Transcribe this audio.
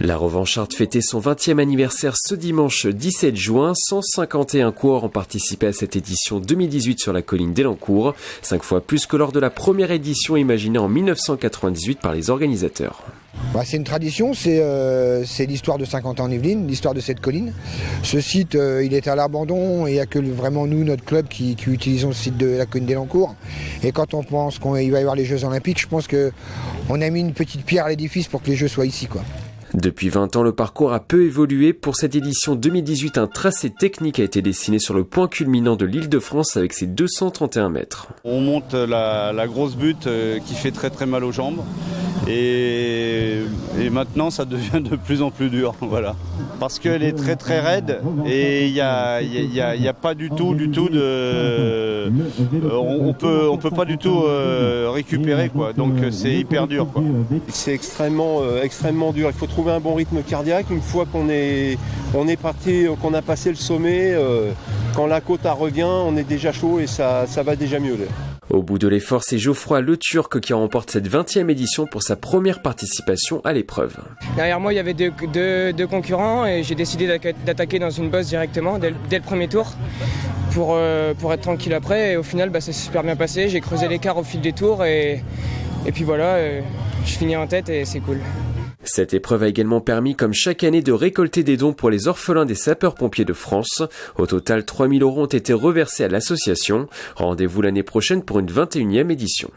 La Revancharde fêtait son 20e anniversaire ce dimanche 17 juin. 151 coureurs ont participé à cette édition 2018 sur la colline d'Elancourt, 5 fois plus que lors de la première édition imaginée en 1998 par les organisateurs. C'est une tradition, c'est l'histoire de Saint-Quentin-en-Yvelines, l'histoire de cette colline. Ce site, il est à l'abandon et il n'y a que vraiment nous, notre club, qui utilisons le site de la colline d'Elancourt. Et quand on pense qu'il va y avoir les Jeux Olympiques, je pense qu'on a mis une petite pierre à l'édifice pour que les Jeux soient ici, quoi. Depuis 20 ans, le parcours a peu évolué. Pour cette édition 2018, un tracé technique a été dessiné sur le point culminant de l'Île-de-France avec ses 231 mètres. On monte la grosse butte qui fait très très mal aux jambes et maintenant ça devient de plus en plus dur, voilà. Parce qu'elle est très très raide et il y a pas du tout de on peut pas du tout récupérer, quoi. Donc c'est hyper dur, quoi. C'est extrêmement dur. Il faut trouver un bon rythme cardiaque. Une fois qu'on est parti, qu'on a passé le sommet, quand la côte revient, on est déjà chaud et ça va déjà mieux. Au bout de l'effort, c'est Geoffroy Le Turc qui remporte cette 20e édition pour sa première participation à l'épreuve. Derrière moi, il y avait deux concurrents et j'ai décidé d'attaquer dans une bosse directement dès le premier tour pour être tranquille après. Et au final, ça s'est super bien passé. J'ai creusé l'écart au fil des tours et puis voilà, je finis en tête et c'est cool. Cette épreuve a également permis, comme chaque année, de récolter des dons pour les orphelins des sapeurs-pompiers de France. Au total, 3 000 € ont été reversés à l'association. Rendez-vous l'année prochaine pour une 21e édition.